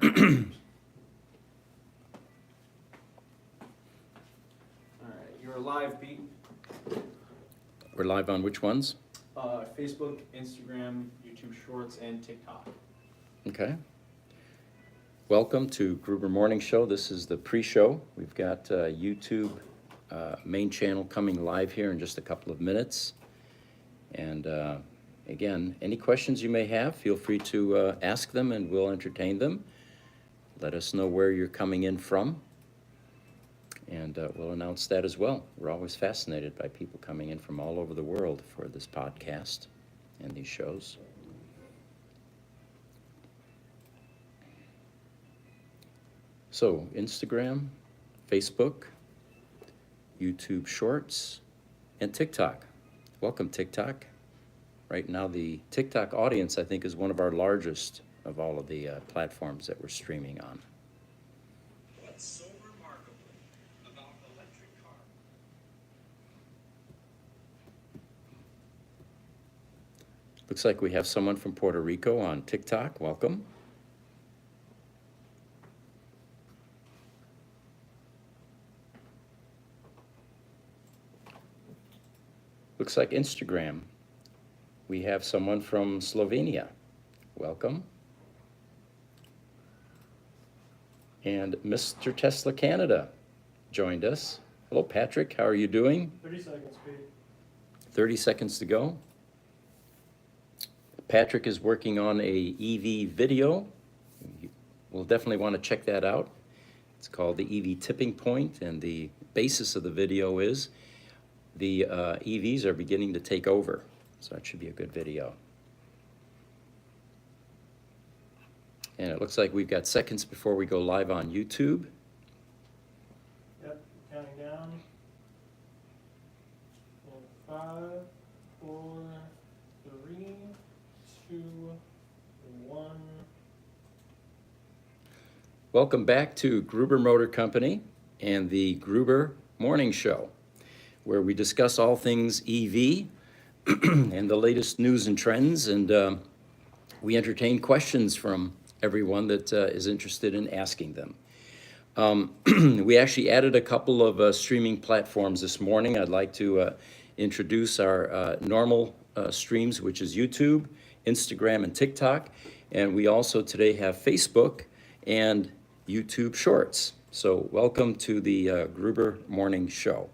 Alright, you're live, Pete. We're live on which ones? Facebook, Instagram, YouTube Shorts, and TikTok. Okay. Welcome to Gruber Morning Show. This is the pre-show. We've got YouTube main channel coming live here in just a couple of minutes. And again, any questions you may have, feel free to ask them and we'll entertain them. Let us know where you're coming in from. And we'll announce that as well. We're always fascinated by people coming in from all over the world for this podcast and these shows. So, Instagram, Facebook, YouTube Shorts, and TikTok. Welcome, TikTok. Right now, the TikTok audience, I think, is one of our largest of all of the platforms that we're streaming on. What's so remarkable about electric car? Looks like we have someone from Puerto Rico on TikTok. Welcome. Looks like Instagram. We have someone from Slovenia. Welcome. And Mr. Tesla Canada joined us. Hello, Patrick. How are you doing? 30 seconds, Pete. 30 seconds to go. Patrick is working on a EV video. We'll definitely want to check that out. It's called the EV Tipping Point, and the basis of the video is the EVs are beginning to take over. So that should be a good video. And it looks like we've got seconds before we go live on YouTube. Yep, counting down. And 5, 4, 3, 2, 1. Welcome back to Gruber Motor Company and the Gruber Morning Show, where we discuss all things EV and the latest news and trends, and we entertain questions from everyone that is interested in asking them. We actually added a couple of streaming platforms this morning. I'd like to introduce our normal streams, which is YouTube, Instagram, and TikTok, and we also today have Facebook and YouTube Shorts. So welcome to the Gruber Morning Show.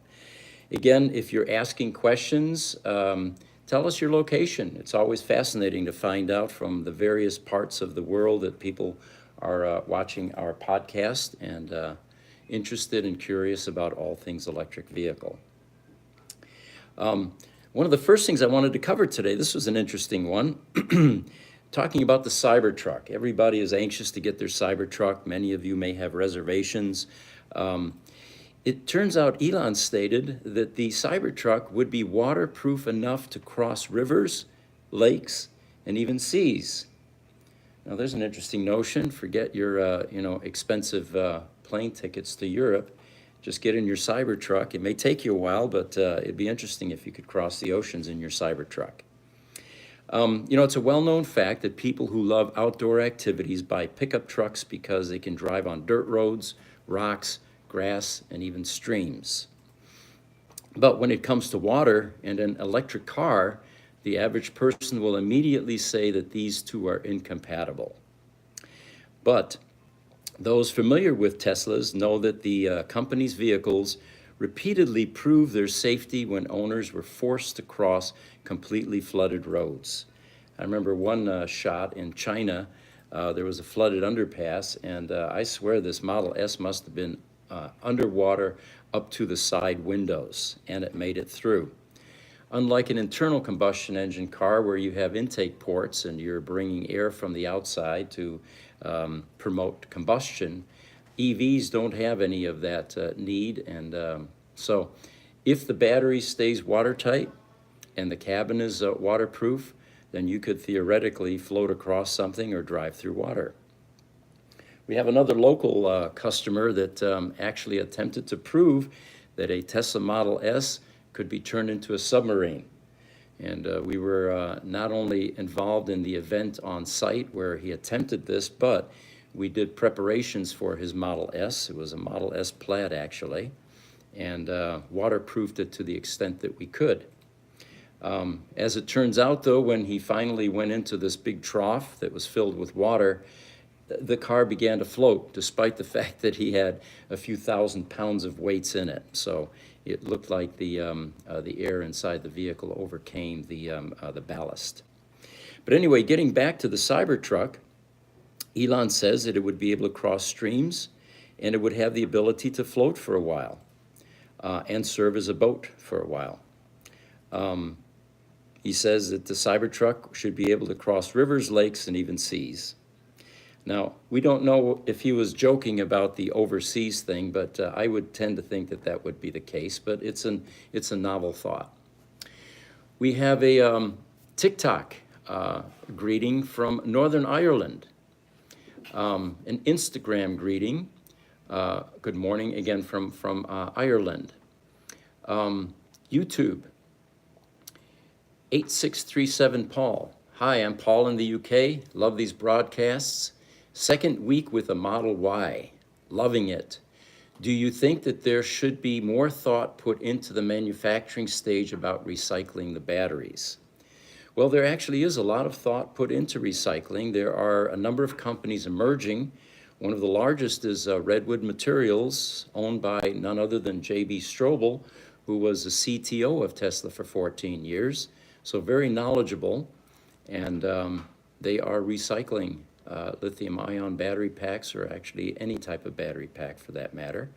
Again, if you're asking questions, tell us your location. It's always fascinating to find out from the various parts of the world that people are watching our podcast and interested and curious about all things electric vehicle. One of the first things I wanted to cover today, this was an interesting one, talking about the Cybertruck. Everybody is anxious to get their Cybertruck. Many of you may have reservations. It turns out Elon stated that the Cybertruck would be waterproof enough to cross rivers, lakes, and even seas. Now, there's an interesting notion. Forget your, expensive plane tickets to Europe. Just get in your Cybertruck. It may take you a while, but it'd be interesting if you could cross the oceans in your Cybertruck. It's a well-known fact that people who love outdoor activities buy pickup trucks because they can drive on dirt roads, rocks, grass, and even streams. But when it comes to water and an electric car, the average person will immediately say that these two are incompatible. But those familiar with Teslas know that the company's vehicles repeatedly prove their safety when owners were forced to cross completely flooded roads. I remember one shot in China. There was a flooded underpass, and I swear this Model S must have been underwater up to the side windows, and it made it through. Unlike an internal combustion engine car where you have intake ports and you're bringing air from the outside to promote combustion, EVs don't have any of that need, and so if the battery stays watertight and the cabin is waterproof, then you could theoretically float across something or drive through water. We have another local customer that actually attempted to prove that a Tesla Model S could be turned into a submarine. And we were not only involved in the event on site where he attempted this, but we did preparations for his Model S. It was a Model S Plaid, actually, and waterproofed it to the extent that we could. As it turns out, though, when he finally went into this big trough that was filled with water, the car began to float, despite the fact that he had a few thousand pounds of weights in it. So it looked like the air inside the vehicle overcame the ballast. But anyway, getting back to the Cybertruck, Elon says that it would be able to cross streams, and it would have the ability to float for a while and serve as a boat for a while. He says that the Cybertruck should be able to cross rivers, lakes, and even seas. Now, we don't know if he was joking about the overseas thing, but I would tend to think that that would be the case, but it's a novel thought. We have a TikTok greeting from Northern Ireland, an Instagram greeting. Good morning again from Ireland. YouTube. 8637 Paul. Hi, I'm Paul in the UK. Love these broadcasts. Second week with a Model Y. Loving it. Do you think that there should be more thought put into the manufacturing stage about recycling the batteries? Well, there actually is a lot of thought put into recycling. There are a number of companies emerging. One of the largest is Redwood Materials, owned by none other than J.B. Strobel, who was the CTO of Tesla for 14 years. So very knowledgeable, and they are recycling lithium-ion battery packs, or actually any type of battery pack for that matter.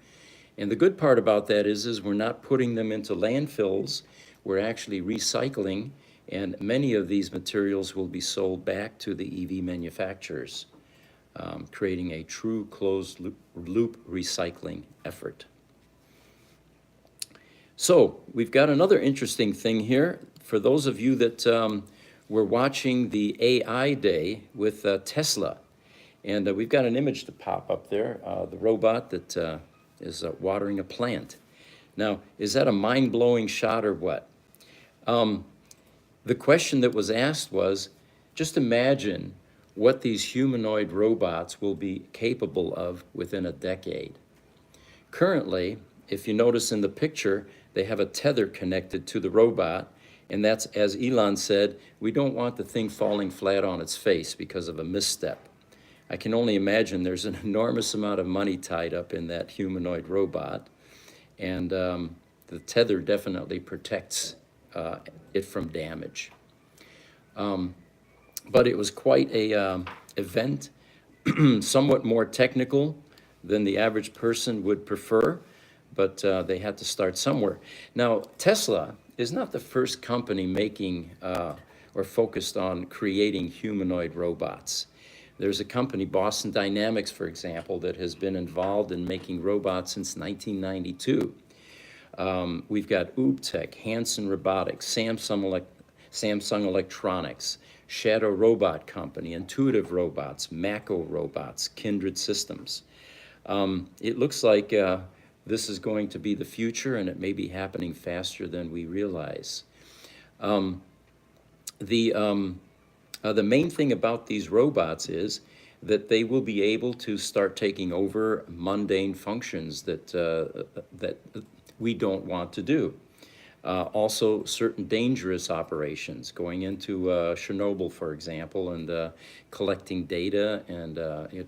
And the good part about that is we're not putting them into landfills. We're actually recycling, and many of these materials will be sold back to the EV manufacturers, creating a true closed loop recycling effort. So we've got another interesting thing here. For those of you that were watching the AI Day with Tesla, and we've got an image to pop up there, the robot that is watering a plant. Now, is that a mind-blowing shot or what? The question that was asked was, just imagine what these humanoid robots will be capable of within a decade. Currently, if you notice in the picture, they have a tether connected to the robot, and that's, as Elon said, we don't want the thing falling flat on its face because of a misstep. I can only imagine there's an enormous amount of money tied up in that humanoid robot, and the tether definitely protects it from damage. But it was quite a event, somewhat more technical than the average person would prefer, but they had to start somewhere. Now, Tesla is not the first company making or focused on creating humanoid robots. There's a company, Boston Dynamics, for example, that has been involved in making robots since 1992. We've got Oobtech, Hanson Robotics, Samsung Electronics, Shadow Robot Company, Intuitive Robots, Mako Robots, Kindred Systems. It looks like this is going to be the future, and it may be happening faster than we realize. The main thing about these robots is that they will be able to start taking over mundane functions that we don't want to do. Also, certain dangerous operations, going into Chernobyl, for example, and collecting data and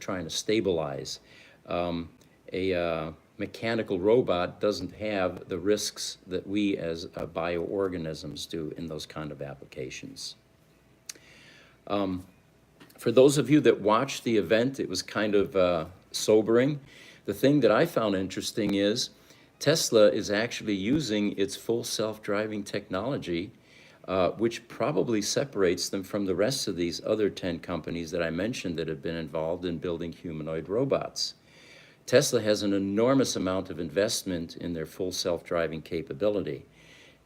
trying to stabilize. A mechanical robot doesn't have the risks that we as bioorganisms do in those kind of applications. For those of you that watched the event, it was kind of sobering. The thing that I found interesting is Tesla is actually using its full self-driving technology, which probably separates them from the rest of these other 10 companies that I mentioned that have been involved in building humanoid robots. Tesla has an enormous amount of investment in their full self-driving capability.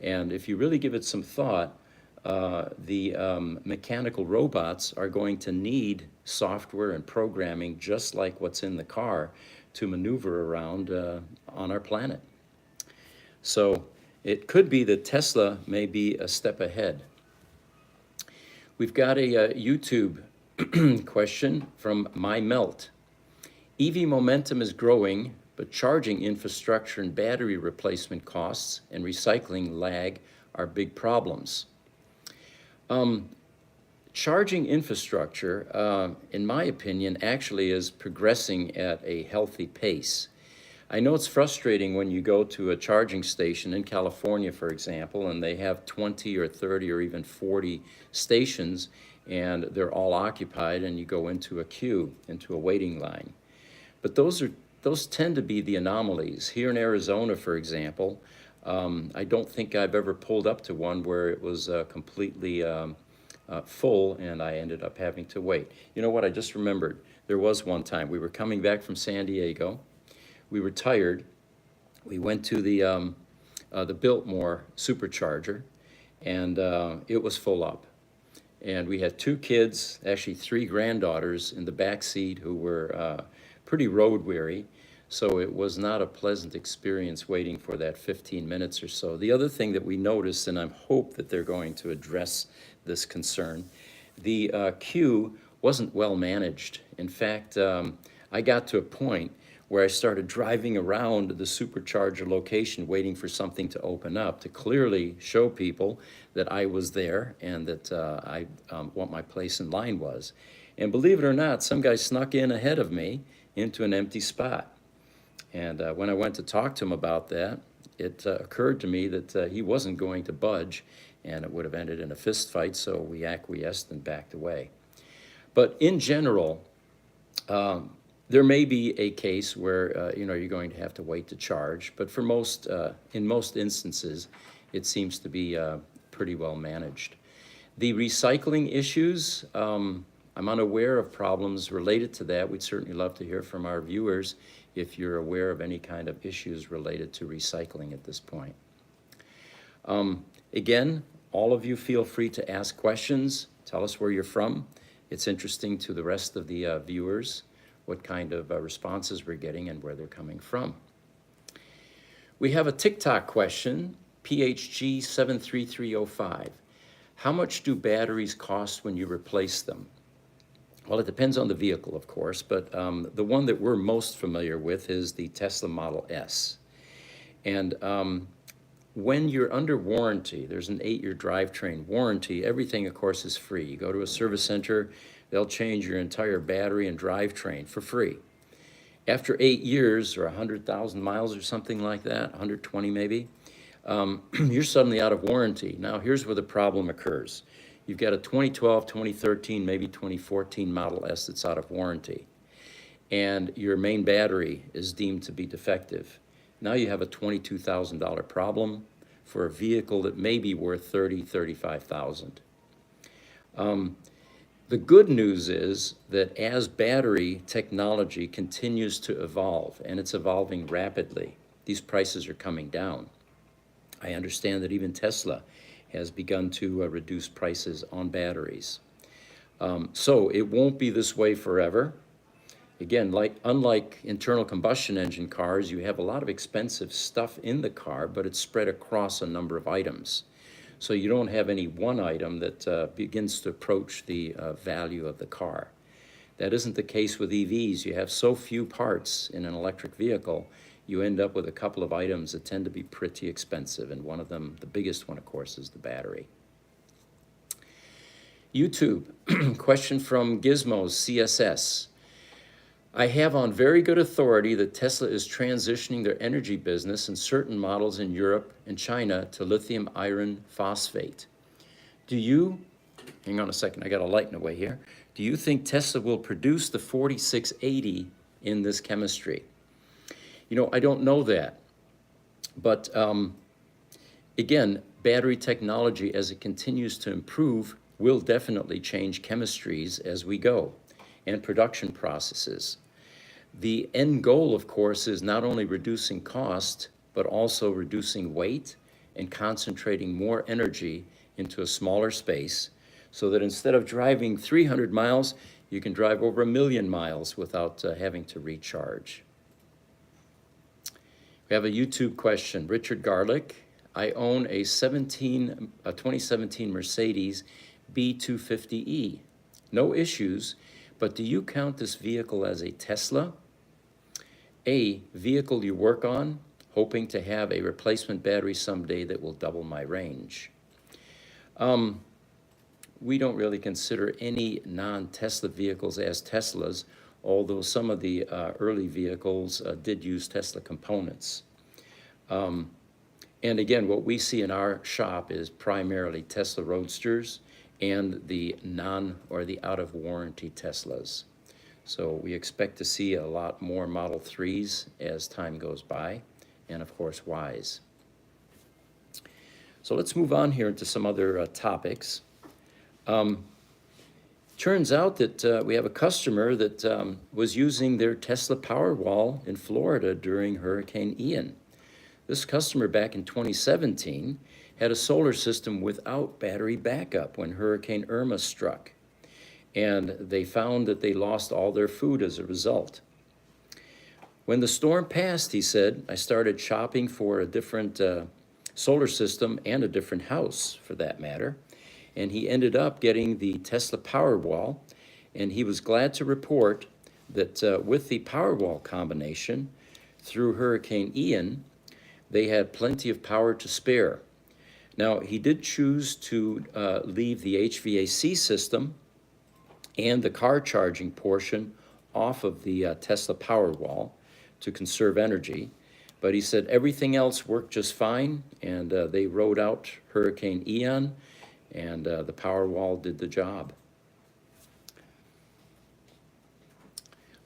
And if you really give it some thought, the mechanical robots are going to need software and programming just like what's in the car to maneuver around on our planet. So it could be that Tesla may be a step ahead. We've got a YouTube question from My Melt. EV momentum is growing, but charging infrastructure and battery replacement costs and recycling lag are big problems. Charging infrastructure, in my opinion, actually is progressing at a healthy pace. I know it's frustrating when you go to a charging station in California, for example, and they have 20 or 30 or even 40 stations, and they're all occupied, and you go into a queue, into a waiting line. But those tend to be the anomalies. Here in Arizona, for example, I don't think I've ever pulled up to one where it was completely full and I ended up having to wait. You know what, I just remembered. There was one time, we were coming back from San Diego. We were tired. We went to the Biltmore supercharger, and it was full up. And we had 2 kids, actually 3 granddaughters in the back seat who were pretty road weary. So it was not a pleasant experience waiting for that 15 minutes or so. The other thing that we noticed, and I hope that they're going to address this concern, the queue wasn't well managed. In fact, I got to a point where I started driving around the supercharger location waiting for something to open up to clearly show people that I was there and that what my place in line was. And believe it or not, some guy snuck in ahead of me into an empty spot. And when I went to talk to him about that, it occurred to me that he wasn't going to budge, and it would have ended in a fist fight, so we acquiesced and backed away. But in general, there may be a case where you're going to have to wait to charge, but for in most instances, it seems to be pretty well managed. The recycling issues, I'm unaware of problems related to that. We'd certainly love to hear from our viewers if you're aware of any kind of issues related to recycling at this point. Again, all of you feel free to ask questions. Tell us where you're from. It's interesting to the rest of the viewers what kind of responses we're getting and where they're coming from. We have a TikTok question, PHG73305. How much do batteries cost when you replace them? Well, it depends on the vehicle, of course, but the one that we're most familiar with is the Tesla Model S. And when you're under warranty, there's an 8-year drivetrain warranty, everything, of course, is free. You go to a service center, they'll change your entire battery and drivetrain for free. After 8 years or 100,000 miles or something like that, 120 maybe, you're suddenly out of warranty. Now, here's where the problem occurs. You've got a 2012, 2013, maybe 2014 Model S that's out of warranty, and your main battery is deemed to be defective. Now you have a $22,000 problem for a vehicle that may be worth $30,000, $35,000. The good news is that as battery technology continues to evolve, and it's evolving rapidly, these prices are coming down. I understand that even Tesla has begun to reduce prices on batteries. So it won't be this way forever. Again, unlike internal combustion engine cars, you have a lot of expensive stuff in the car, but it's spread across a number of items. So you don't have any one item that begins to approach the value of the car. That isn't the case with EVs. You have so few parts in an electric vehicle, you end up with a couple of items that tend to be pretty expensive, and one of them, the biggest one, of course, is the battery. YouTube, question from Gizmos CSS. I have on very good authority that Tesla is transitioning their energy business in certain models in Europe and China to lithium iron phosphate. Do you, hang on a second, I got a light in the way here. Do you think Tesla will produce the 4680 in this chemistry? You know, I don't know that. But again, battery technology, as it continues to improve, will definitely change chemistries as we go and production processes. The end goal, of course, is not only reducing cost, but also reducing weight and concentrating more energy into a smaller space so that instead of driving 300 miles, you can drive over 1 million miles without having to recharge. We have a YouTube question. Richard Garlick. I own a 2017 Mercedes B250E. No issues, but do you count this vehicle as a Tesla A vehicle you work on, hoping to have a replacement battery someday that will double my range. We don't really consider any non-Tesla vehicles as Teslas, although some of the early vehicles did use Tesla components. And again, what we see in our shop is primarily Tesla Roadsters and the the out-of-warranty Teslas. So we expect to see a lot more Model 3s as time goes by, and of course, Ys. So let's move on here into some other topics. Turns out that we have a customer that was using their Tesla Powerwall in Florida during Hurricane Ian. This customer back in 2017 had a solar system without battery backup when Hurricane Irma struck. And they found that they lost all their food as a result. When the storm passed, he said, I started shopping for a different solar system and a different house, for that matter. And he ended up getting the Tesla Powerwall, and he was glad to report that with the Powerwall combination, through Hurricane Ian, they had plenty of power to spare. Now, he did choose to leave the HVAC system and the car charging portion off of the Tesla Powerwall to conserve energy. But he said everything else worked just fine, and they rode out Hurricane Ian, and the Powerwall did the job.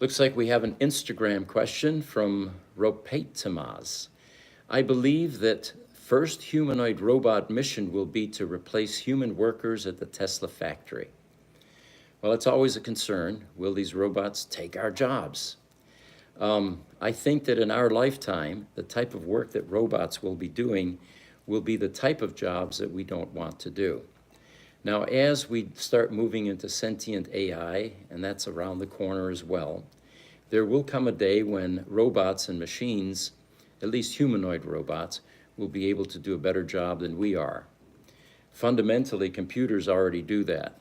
Looks like we have an Instagram question from Ropate Tamaz. I believe that first humanoid robot mission will be to replace human workers at the Tesla factory. Well, it's always a concern. Will these robots take our jobs? I think that in our lifetime, the type of work that robots will be doing will be the type of jobs that we don't want to do. Now, as we start moving into sentient AI, and that's around the corner as well, there will come a day when robots and machines, at least humanoid robots, will be able to do a better job than we are. Fundamentally, computers already do that.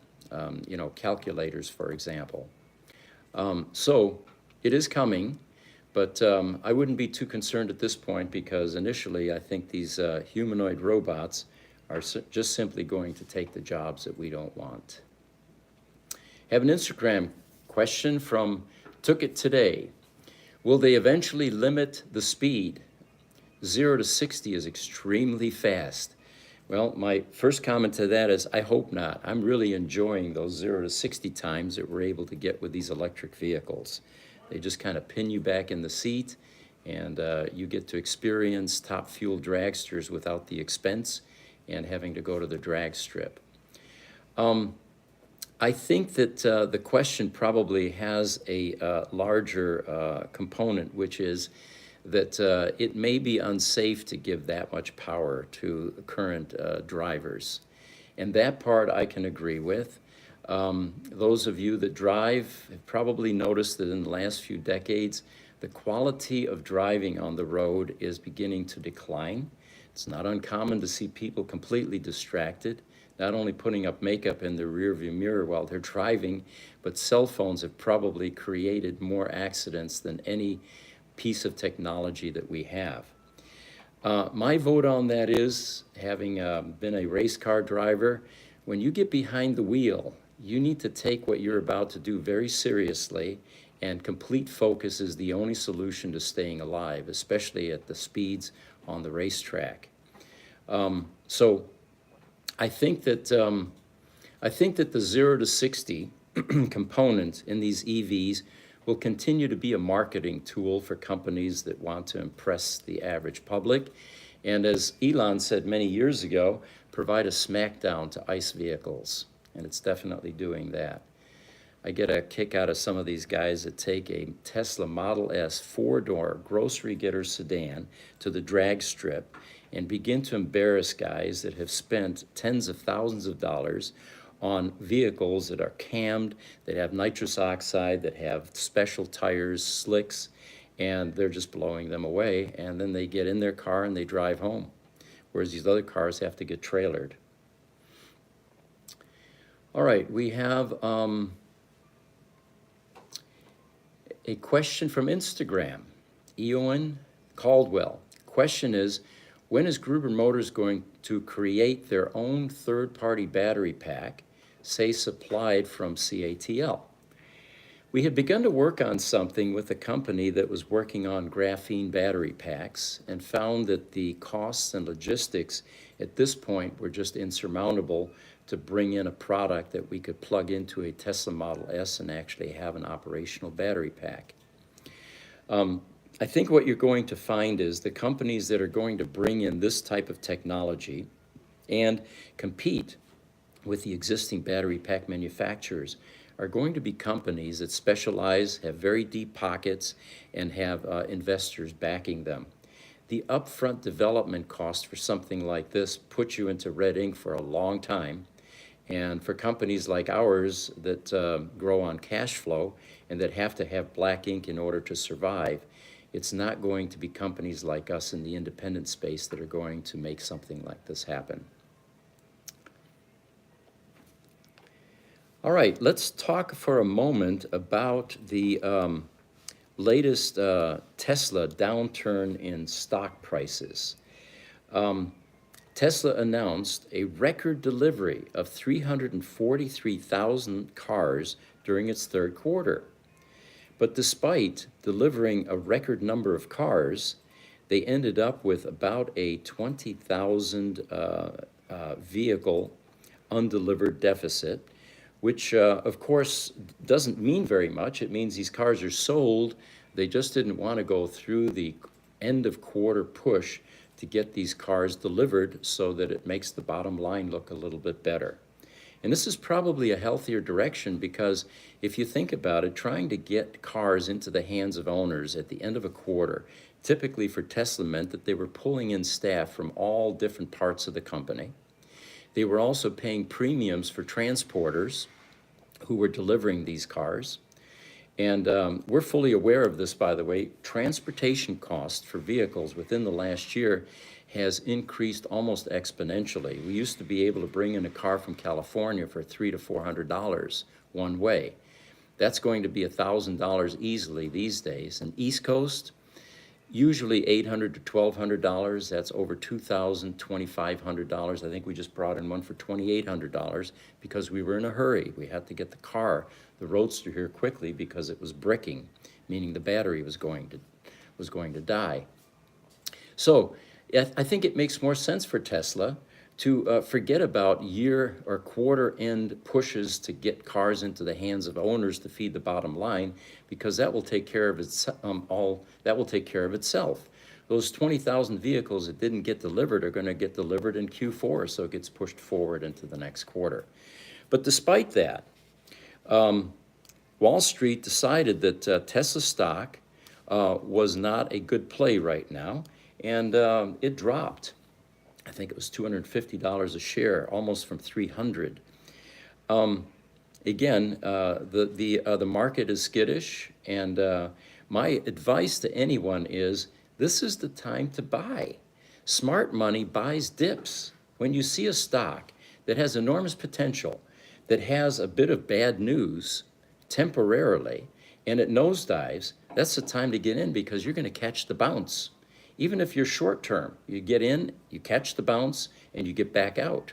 Calculators, for example. So it is coming, but I wouldn't be too concerned at this point because initially I think these humanoid robots are just simply going to take the jobs that we don't want. Have an Instagram question from Took It Today. Will they eventually limit the speed? 0 to 60 is extremely fast. Well, my first comment to that is I hope not. I'm really enjoying those 0 to 60 times that we're able to get with these electric vehicles. They just kind of pin you back in the seat, and you get to experience top fuel dragsters without the expense and having to go to the drag strip. I think that the question probably has a larger component, which is that it may be unsafe to give that much power to current drivers. And that part I can agree with. Those of you that drive have probably noticed that in the last few decades, the quality of driving on the road is beginning to decline. It's not uncommon to see people completely distracted, not only putting up makeup in their rearview mirror while they're driving, but cell phones have probably created more accidents than any piece of technology that we have. My vote on that is, having been a race car driver, when you get behind the wheel, you need to take what you're about to do very seriously, and complete focus is the only solution to staying alive, especially at the speeds on the racetrack. So I think that the 0 to 60 component in these EVs will continue to be a marketing tool for companies that want to impress the average public. And as Elon said many years ago, provide a smackdown to ICE vehicles. And it's definitely doing that. I get a kick out of some of these guys that take a Tesla Model S 4-door grocery getter sedan to the drag strip and begin to embarrass guys that have spent tens of thousands of dollars on vehicles that are cammed, that have nitrous oxide, that have special tires, slicks, and they're just blowing them away. And then they get in their car and they drive home, whereas these other cars have to get trailered. All right, we have a question from Instagram. Eoin Caldwell. Question is, when is Gruber Motors going to create their own third-party battery pack, say supplied from CATL? We had begun to work on something with a company that was working on graphene battery packs and found that the costs and logistics at this point were just insurmountable to bring in a product that we could plug into a Tesla Model S and actually have an operational battery pack. I think what you're going to find is the companies that are going to bring in this type of technology and compete with the existing battery pack manufacturers are going to be companies that specialize, have very deep pockets, and have investors backing them. The upfront development cost for something like this puts you into red ink for a long time. And for companies like ours that grow on cash flow and that have to have black ink in order to survive, it's not going to be companies like us in the independent space that are going to make something like this happen. All right, let's talk for a moment about the latest Tesla downturn in stock prices. Tesla announced a record delivery of 343,000 cars during its third quarter. But despite delivering a record number of cars, they ended up with about a 20,000 vehicle undelivered deficit, which of course doesn't mean very much. It means these cars are sold. They just didn't want to go through the end of quarter push to get these cars delivered so that it makes the bottom line look a little bit better. And this is probably a healthier direction because if you think about it, trying to get cars into the hands of owners at the end of a quarter, typically for Tesla meant that they were pulling in staff from all different parts of the company. They were also paying premiums for transporters who were delivering these cars. And we're fully aware of this, by the way. Transportation costs for vehicles within the last year has increased almost exponentially. We used to be able to bring in a car from California for $300 to $400 one way. That's going to be $1,000 easily these days. And East Coast, usually $800 to $1,200. That's over $2,000, $2,500. I think we just brought in one for $2,800 because we were in a hurry. We had to get the car, the Roadster, here quickly because it was bricking, meaning the battery was going to die. So I think it makes more sense for Tesla to forget about year or quarter end pushes to get cars into the hands of owners to feed the bottom line, because that will take care of itself. Those 20,000 vehicles that didn't get delivered are going to get delivered in Q4, so it gets pushed forward into the next quarter. But despite that, Wall Street decided that Tesla stock was not a good play right now, and it dropped. I think it was $250 a share, almost from $300. Again, the market is skittish, and my advice to anyone is this is the time to buy. Smart money buys dips. When you see a stock that has enormous potential, that has a bit of bad news temporarily, and it nosedives, that's the time to get in because you're going to catch the bounce. Even if you're short term, you get in, you catch the bounce, and you get back out.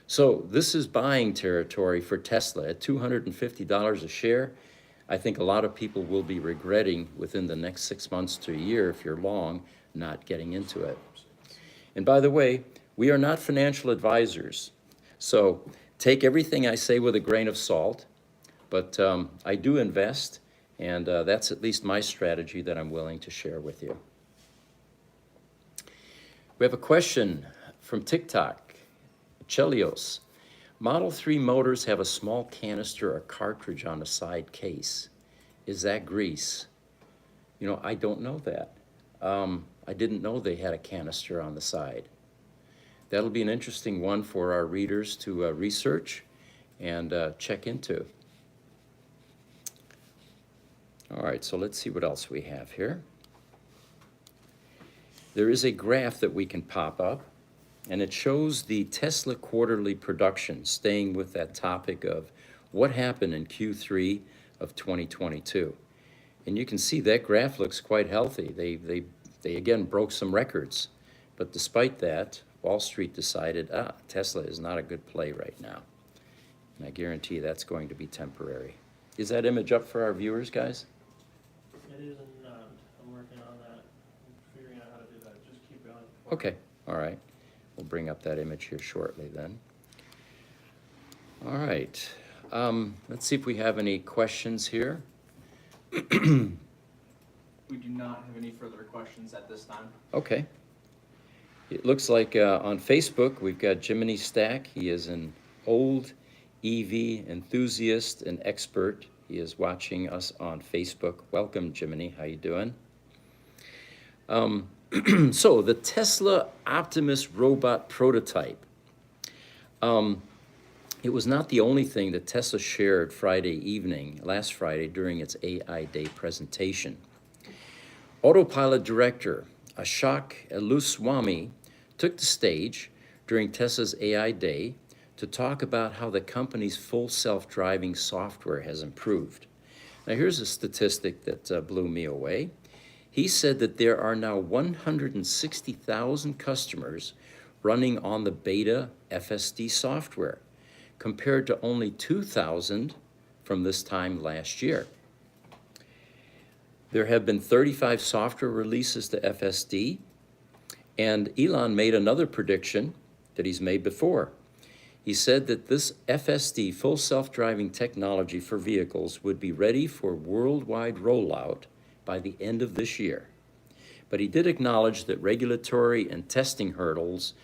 So this is buying territory for Tesla at $250 a share. I think a lot of people will be regretting within the next 6 months to a year, if you're long, not getting into it. And by the way, we are not financial advisors. So take everything I say with a grain of salt, but I do invest, and that's at least my strategy that I'm willing to share with you. We have a question from TikTok, Chelios. Model 3 motors have a small canister or cartridge on the side case. Is that grease? You know, I don't know that. I didn't know they had a canister on the side. That'll be an interesting one for our readers to research and check into. All right, so let's see what else we have here. There is a graph that we can pop up, and it shows the Tesla quarterly production, staying with that topic of what happened in Q3 of 2022. And you can see that graph looks quite healthy. They again broke some records. But despite that, Wall Street decided, Tesla is not a good play right now. And I guarantee that's going to be temporary. Is that image up for our viewers, guys? It is not. I'm working on that. I'm figuring out how to do that. Just keep going. Okay, all right. We'll bring up that image here shortly then. All right. Let's see if we have any questions here. We do not have any further questions at this time. Okay. It looks like on Facebook we've got Jiminy Stack. He is an old EV enthusiast and expert. He is watching us on Facebook. Welcome, Jiminy. How you doing? So the Tesla Optimus robot prototype. It was not the only thing that Tesla shared last Friday during its AI Day presentation. Autopilot director Ashok Eluswamy took the stage during Tesla's AI Day to talk about how the company's full self-driving software has improved. Now here's a statistic that blew me away. He said that there are now 160,000 customers running on the beta FSD software, compared to only 2,000 from this time last year. There have been 35 software releases to FSD, and Elon made another prediction that he's made before. He said that this FSD, full self-driving technology for vehicles, would be ready for worldwide rollout by the end of this year. But he did acknowledge that regulatory and testing hurdles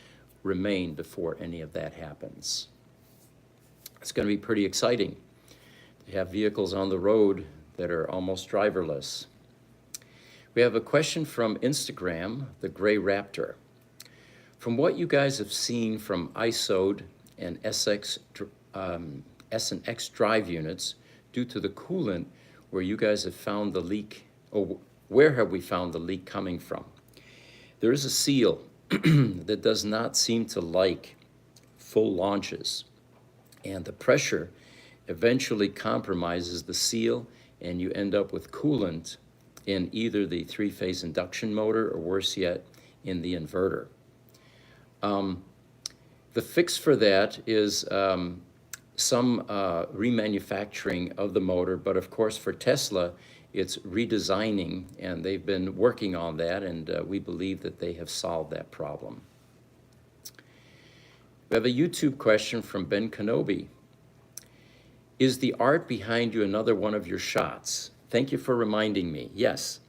remain before any of that happens. It's going to be pretty exciting to have vehicles on the road that are almost driverless. We have a question from Instagram, the Gray Raptor. From what you guys have seen from ISOD and S&X drive units, due to the coolant, where you guys have found the leak, or where have we found the leak coming from? There is a seal that does not seem to like full launches, and the pressure eventually compromises the seal, and you end up with coolant in either the three-phase induction motor or, worse yet, in the inverter. The fix for that is some remanufacturing of the motor, but of course for Tesla, it's redesigning, and they've been working on that, and we believe that they have solved that problem. We have a YouTube question from Ben Kenobi. Is the art behind you another one of your shots? Thank you for reminding me. Yes.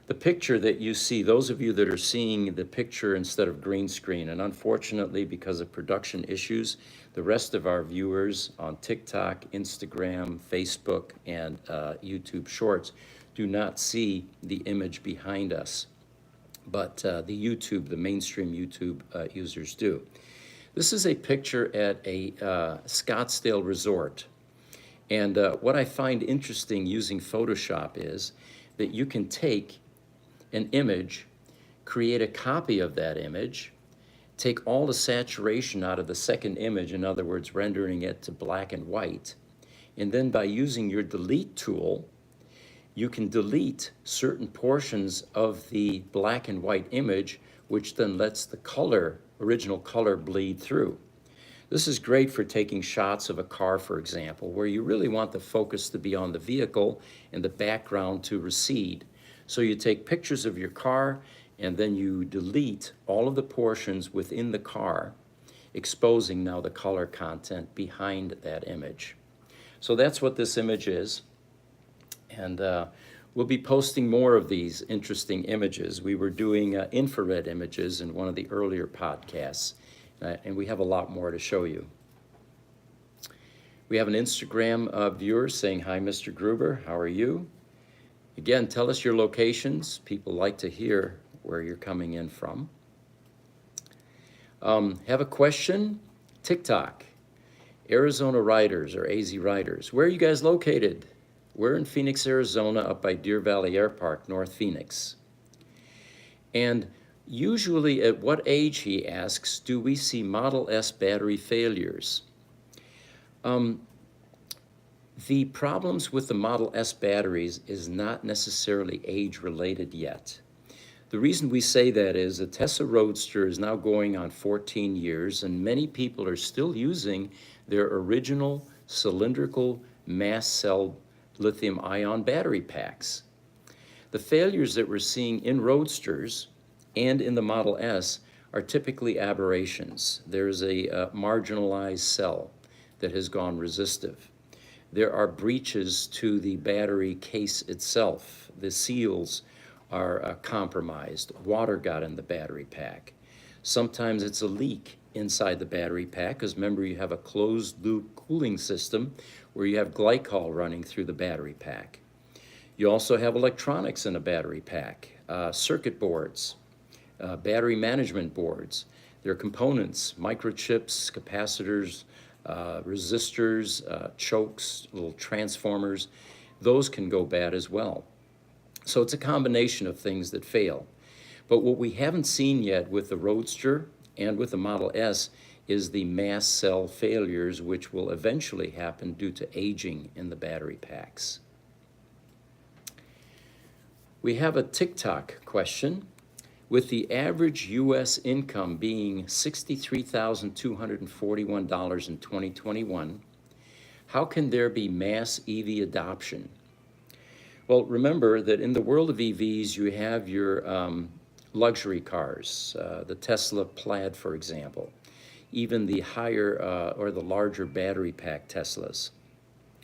The picture that you see, those of you that are seeing the picture instead of green screen, and unfortunately because of production issues, the rest of our viewers on TikTok, Instagram, Facebook, and YouTube Shorts do not see the image behind us. But the mainstream YouTube users do. This is a picture at a Scottsdale resort. And what I find interesting using Photoshop is that you can take an image, create a copy of that image, take all the saturation out of the second image, in other words, rendering it to black and white, and then by using your delete tool, you can delete certain portions of the black and white image, which then lets the original color bleed through. This is great for taking shots of a car, for example, where you really want the focus to be on the vehicle and the background to recede. So you take pictures of your car and then you delete all of the portions within the car, exposing now the color content behind that image. So that's what this image is. And we'll be posting more of these interesting images. We were doing infrared images in one of the earlier podcasts. And we have a lot more to show you. We have an Instagram viewer saying, hi, Mr. Gruber, how are you? Again, tell us your locations. People like to hear where you're coming in from. Have a question? TikTok, Arizona Riders or AZ Riders. Where are you guys located? We're in Phoenix, Arizona, up by Deer Valley Air Park, North Phoenix. And usually at what age, he asks, do we see Model S battery failures? The problems with the Model S batteries is not necessarily age-related yet. The reason we say that is the Tesla Roadster is now going on 14 years, and many people are still using their original cylindrical mass cell lithium-ion battery packs. The failures that we're seeing in Roadsters and in the Model S are typically aberrations. There's a marginalized cell that has gone resistive. There are breaches to the battery case itself. The seals are compromised. Water got in the battery pack. Sometimes it's a leak inside the battery pack, because remember, you have a closed loop cooling system where you have glycol running through the battery pack. You also have electronics in a battery pack, circuit boards, battery management boards. There are components, microchips, capacitors, resistors, chokes, little transformers. Those can go bad as well. So it's a combination of things that fail. But what we haven't seen yet with the Roadster and with the Model S is the mass cell failures, which will eventually happen due to aging in the battery packs. We have a TikTok question. With the average U.S. income being $63,241 in 2021, how can there be mass EV adoption? Well, remember that in the world of EVs, you have your luxury cars, the Tesla Plaid, for example, even the higher or the larger battery pack Teslas.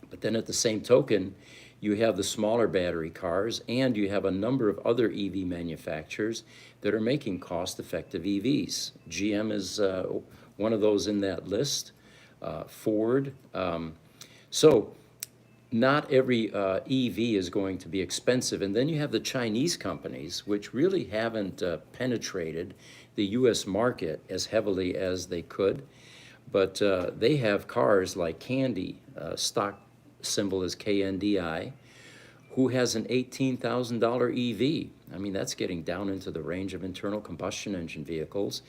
But then at the same token, you have the smaller battery cars, and you have a number of other EV manufacturers that are making cost-effective EVs. GM is one of those in that list, Ford. So not every EV is going to be expensive. And then you have the Chinese companies, which really haven't penetrated the US market as heavily as they could. But they have cars like Candy, stock symbol is KNDI, who has an $18,000 EV. I mean, that's getting down into the range of internal combustion engine vehicles.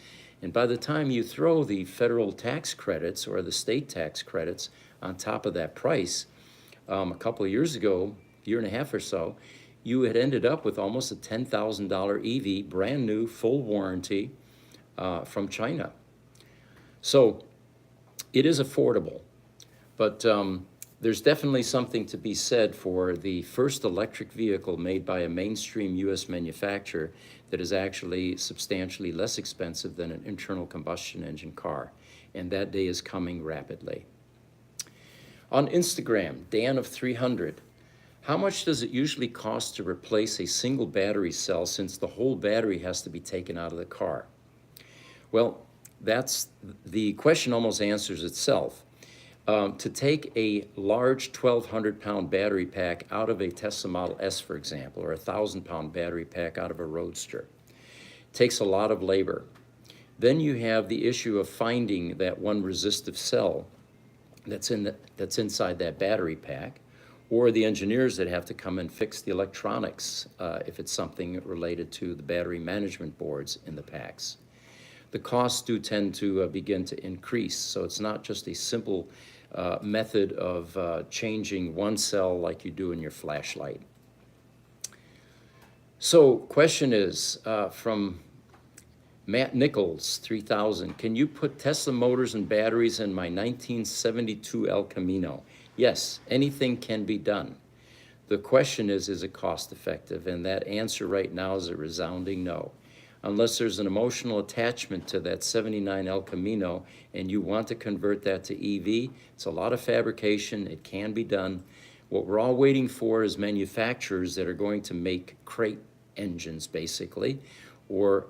And by the time you throw the federal tax credits or the state tax credits on top of that price, a couple of years ago, year and a half or so, you had ended up with almost a $10,000 EV, brand new, full warranty from China. So it is affordable, but there's definitely something to be said for the first electric vehicle made by a mainstream US manufacturer that is actually substantially less expensive than an internal combustion engine car. And that day is coming rapidly. On Instagram, Dan of 300, how much does it usually cost to replace a single battery cell since the whole battery has to be taken out of the car? Well, the question almost answers itself. To take a large 1,200-pound battery pack out of a Tesla Model S, for example, or a 1,000-pound battery pack out of a Roadster, takes a lot of labor. Then you have the issue of finding that one resistive cell that's inside that battery pack, or the engineers that have to come and fix the electronics if it's something related to the battery management boards in the packs. The costs do tend to begin to increase, so it's not just a simple method of changing one cell like you do in your flashlight. So question is from Matt Nichols, 3000, can you put Tesla motors and batteries in my 1972 El Camino? Yes, anything can be done. The question is it cost effective? And that answer right now is a resounding no. Unless there's an emotional attachment to that 79 El Camino and you want to convert that to EV, it's a lot of fabrication, it can be done. What we're all waiting for is manufacturers that are going to make crate engines, basically, or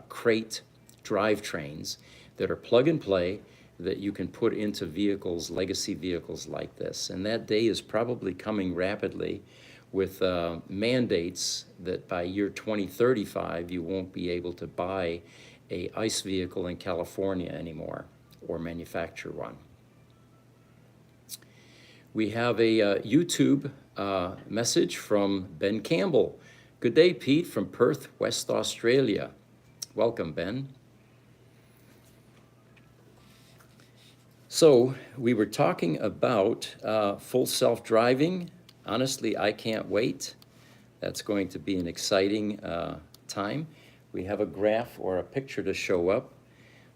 crate drivetrains that are plug and play that you can put into vehicles, legacy vehicles like this. And that day is probably coming rapidly with mandates that by year 2035, you won't be able to buy a ICE vehicle in California anymore or manufacture one. We have a YouTube message from Ben Campbell. Good day, Pete, from Perth, West Australia. Welcome, Ben. So we were talking about full self-driving. Honestly, I can't wait. That's going to be an exciting time. We have a graph or a picture to show up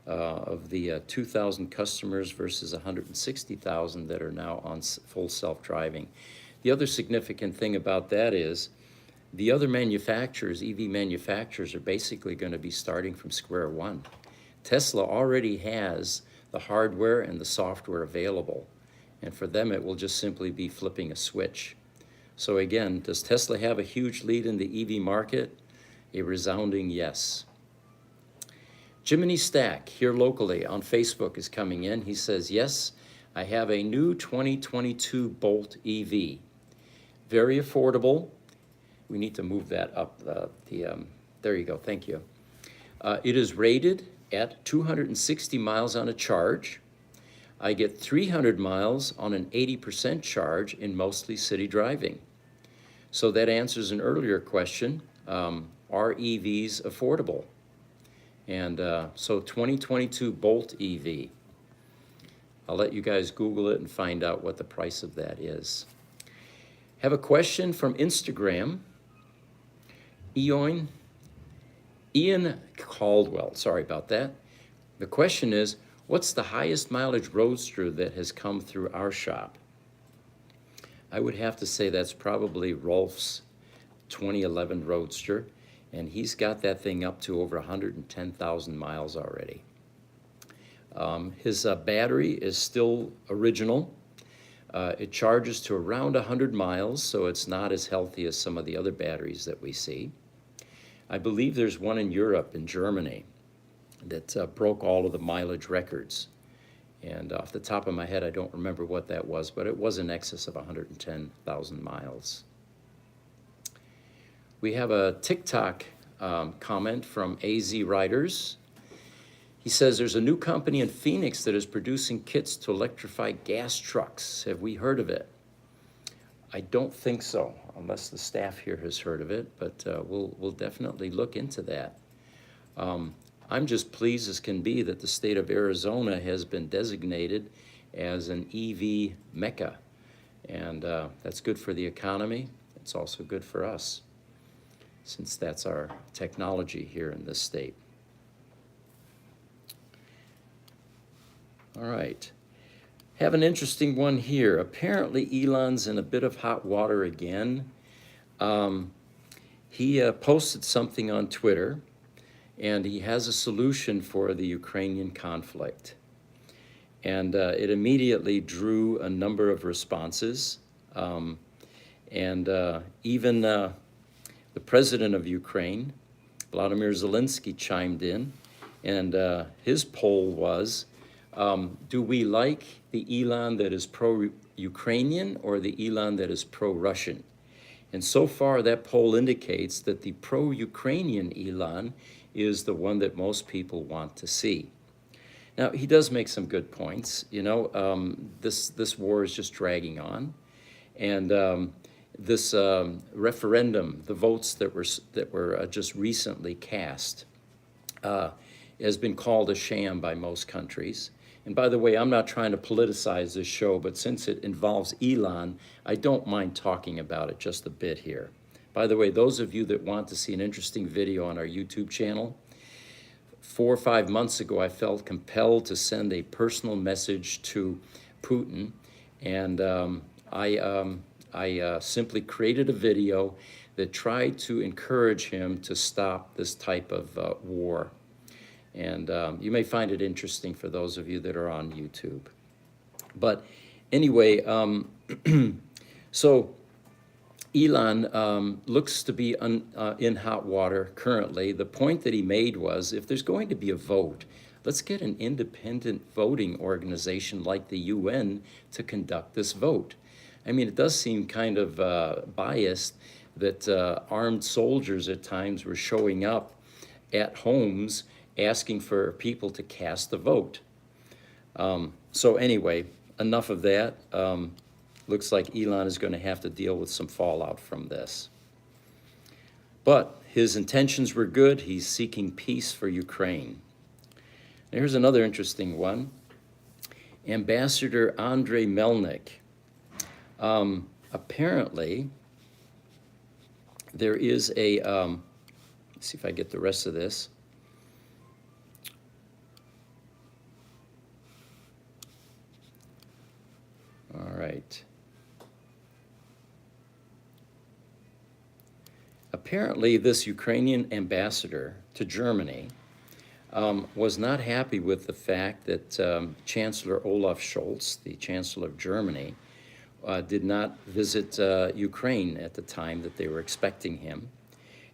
of the 2,000 customers versus 160,000 that are now on full self-driving. The other significant thing about that is the other manufacturers, EV manufacturers, are basically going to be starting from square one. Tesla already has the hardware and the software available, and for them it will just simply be flipping a switch. So again, does Tesla have a huge lead in the EV market? A resounding yes. Jiminy Stack, here locally on Facebook, is coming in. He says, yes, I have a new 2022 Bolt EV. Very affordable. We need to move that up. There you go, thank you. It is rated at 260 miles on a charge. I get 300 miles on an 80% charge in mostly city driving. So that answers an earlier question, are EVs affordable? And so 2022 Bolt EV. I'll let you guys Google it and find out what the price of that is. Have a question from Instagram. Ian Caldwell, sorry about that. The question is, what's the highest mileage roadster that has come through our shop? I would have to say that's probably Rolf's 2011 Roadster, and he's got that thing up to over 110,000 miles already. His battery is still original. It charges to around 100 miles, so it's not as healthy as some of the other batteries that we see. I believe there's one in Europe, in Germany, that broke all of the mileage records. And off the top of my head, I don't remember what that was, but it was in excess of 110,000 miles. We have a TikTok comment from AZ Riders. He says, there's a new company in Phoenix that is producing kits to electrify gas trucks. Have we heard of it? I don't think so, unless the staff here has heard of it, but we'll definitely look into that. I'm just pleased as can be that the state of Arizona has been designated as an EV mecca, and that's good for the economy. It's also good for us, since that's our technology here in this state. All right. Have an interesting one here. Apparently Elon's in a bit of hot water again. He posted something on Twitter, and he has a solution for the Ukrainian conflict. And it immediately drew a number of responses. Even the president of Ukraine, Vladimir Zelensky, chimed in, and his poll was, do we like the Elon that is pro-Ukrainian or the Elon that is pro-Russian? And so far that poll indicates that the pro-Ukrainian Elon is the one that most people want to see. Now, he does make some good points. You know, this war is just dragging on. And this referendum, the votes that were just recently cast, has been called a sham by most countries. And by the way, I'm not trying to politicize this show, but since it involves Elon, I don't mind talking about it just a bit here. By the way, those of you that want to see an interesting video on our YouTube channel, 4 or 5 months ago, I felt compelled to send a personal message to Putin, and I simply created a video that tried to encourage him to stop this type of war. And you may find it interesting for those of you that are on YouTube. But anyway, so Elon looks to be in hot water currently. The point that he made was, if there's going to be a vote, let's get an independent voting organization like the UN to conduct this vote. I mean, it does seem kind of biased that armed soldiers at times were showing up at homes asking for people to cast a vote. So anyway, enough of that. Looks like Elon is going to have to deal with some fallout from this. But his intentions were good. He's seeking peace for Ukraine. Here's another interesting one. Ambassador Andrei Melnik. Apparently, there is a, let's see if I get the rest of this. All right. Apparently, this Ukrainian ambassador to Germany was not happy with the fact that Chancellor Olaf Scholz, the Chancellor of Germany, did not visit Ukraine at the time that they were expecting him.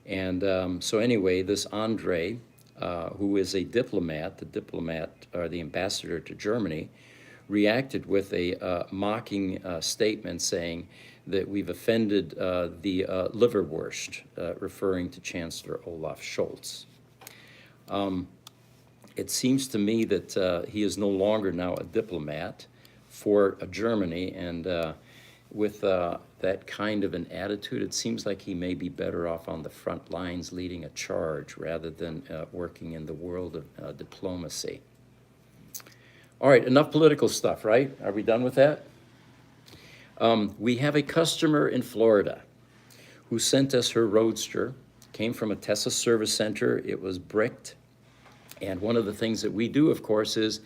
And so anyway, this Andrei, who is a diplomat, the ambassador to Germany, reacted with a mocking statement saying that we've offended the liverwurst, referring to Chancellor Olaf Scholz. It seems to me that he is no longer now a diplomat for Germany, and with that kind of an attitude, it seems like he may be better off on the front lines leading a charge rather than working in the world of diplomacy. All right, enough political stuff, right? Are we done with that? We have a customer in Florida who sent us her Roadster, came from a Tesla service center. It was bricked. And one of the things that we do, of course, is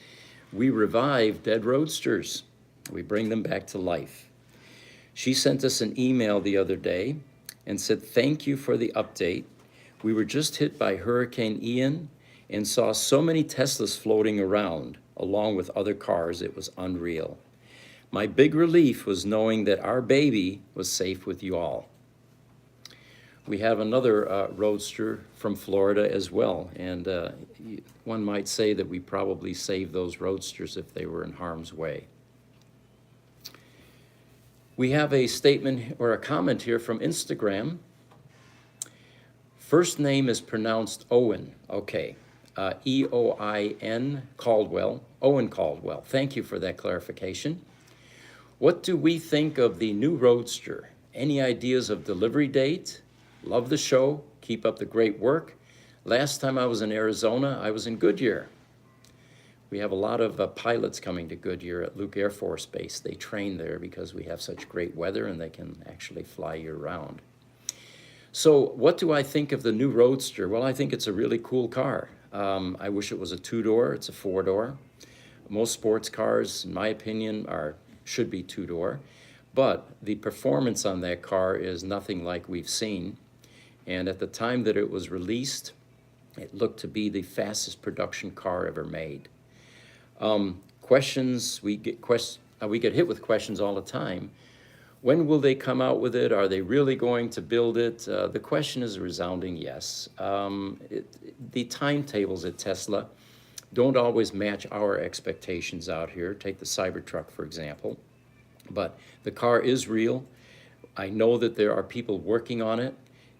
we revive dead Roadsters. We bring them back to life. She sent us an email the other day and said, "Thank you for the update. We were just hit by Hurricane Ian and saw so many Teslas floating around, along with other cars. It was unreal. My big relief was knowing that our baby was safe with you all." We have another Roadster from Florida as well, and one might say that we probably saved those Roadsters if they were in harm's way. We have a statement or a comment here from Instagram. First name is pronounced Owen. Okay, E-O-I-N Caldwell, Owen Caldwell. Thank you for that clarification. What do we think of the new Roadster? Any ideas of delivery date? Love the show. Keep up the great work. Last time I was in Arizona, I was in Goodyear. We have a lot of pilots coming to Goodyear at Luke Air Force Base. They train there because we have such great weather and they can actually fly year-round. So what do I think of the new Roadster? Well, I think it's a really cool car. I wish it was a two-door. It's a four-door. Most sports cars, in my opinion, should be two-door. But the performance on that car is nothing like we've seen. And at the time that it was released, it looked to be the fastest production car ever made. Questions, we get hit with questions all the time. When will they come out with it? Are they really going to build it? The question is a resounding yes. The timetables at Tesla don't always match our expectations out here. Take the Cybertruck, for example. But the car is real. I know that there are people working on it.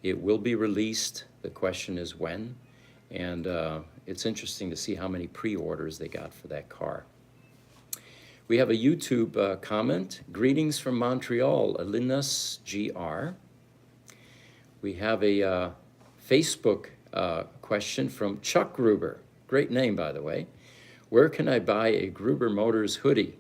It will be released. The question is when. And it's interesting to see how many pre-orders they got for that car. We have a YouTube comment. Greetings from Montreal, Alinas GR. We have a Facebook question from Chuck Gruber. Great name, by the way. Where can I buy a Gruber Motors hoodie?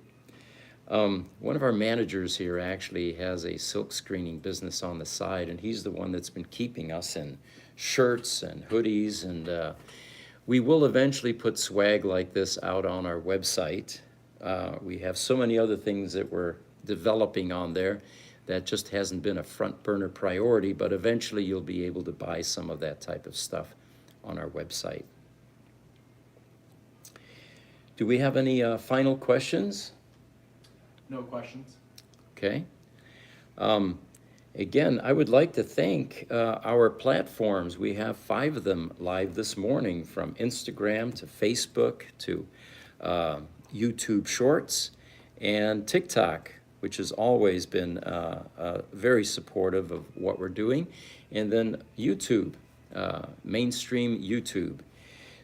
One of our managers here actually has a silk screening business on the side, and he's the one that's been keeping us in shirts and hoodies, and we will eventually put swag like this out on our website. We have so many other things that we're developing on there that just hasn't been a front burner priority, but eventually you'll be able to buy some of that type of stuff on our website. Do we have any final questions? No questions. Okay. Again, I would like to thank our platforms. We have 5 of them live this morning, from Instagram to Facebook to YouTube Shorts and TikTok, which has always been very supportive of what we're doing. And then YouTube, mainstream YouTube.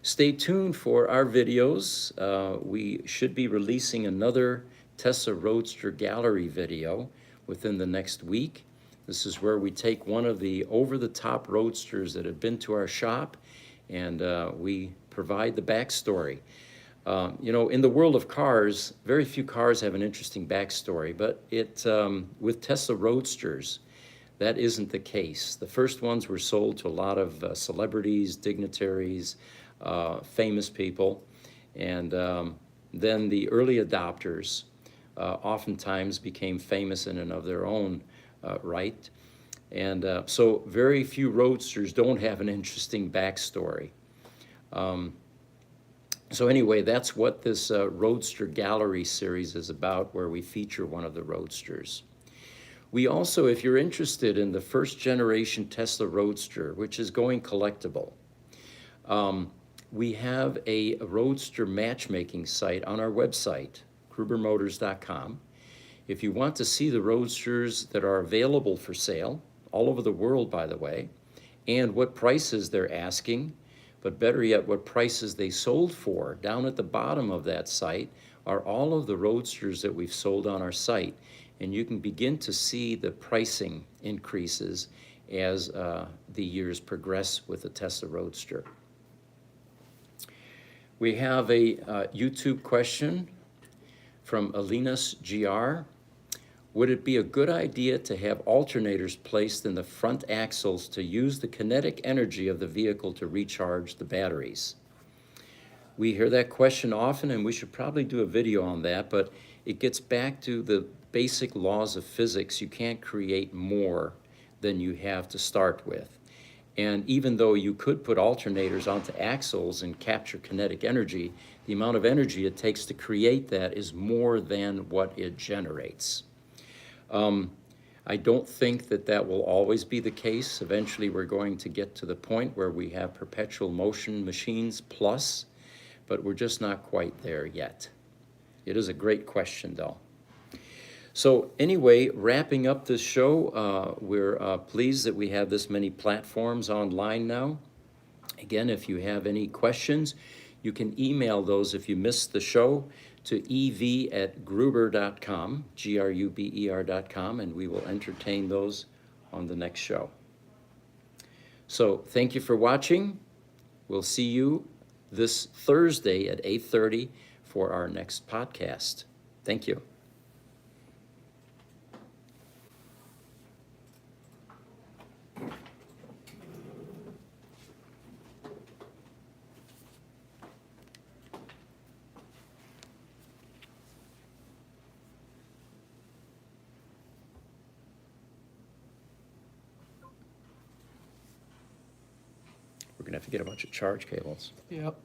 Stay tuned for our videos. We should be releasing another Tesla Roadster gallery video within the next week. This is where we take one of the over-the-top Roadsters that have been to our shop, and we provide the backstory. You know, in the world of cars, very few cars have an interesting backstory, but with Tesla Roadsters, that isn't the case. The first ones were sold to a lot of celebrities, dignitaries, famous people, and then the early adopters oftentimes became famous in and of their own right. And so very few Roadsters don't have an interesting backstory. So anyway, that's what this Roadster Gallery series is about, where we feature one of the Roadsters. We also, if you're interested in the first generation Tesla Roadster, which is going collectible, we have a Roadster matchmaking site on our website, grubermotors.com. If you want to see the Roadsters that are available for sale, all over the world, by the way, and what prices they're asking, but better yet, what prices they sold for, down at the bottom of that site are all of the Roadsters that we've sold on our site. And you can begin to see the pricing increases as the years progress with the Tesla Roadster. We have a YouTube question from Alinas GR. Would it be a good idea to have alternators placed in the front axles to use the kinetic energy of the vehicle to recharge the batteries? We hear that question often, and we should probably do a video on that, but it gets back to the basic laws of physics. You can't create more than you have to start with. And even though you could put alternators onto axles and capture kinetic energy, the amount of energy it takes to create that is more than what it generates. I don't think that that will always be the case. Eventually, we're going to get to the point where we have perpetual motion machines plus, but we're just not quite there yet. It is a great question, though. So anyway, wrapping up this show, we're pleased that we have this many platforms online now. Again, if you have any questions, you can email those if you missed the show to ev@gruber.com, gruber.com, and we will entertain those on the next show. So thank you for watching. We'll see you this Thursday at 8:30 for our next podcast. Thank you. We're gonna have to get a bunch of charge cables. Yep.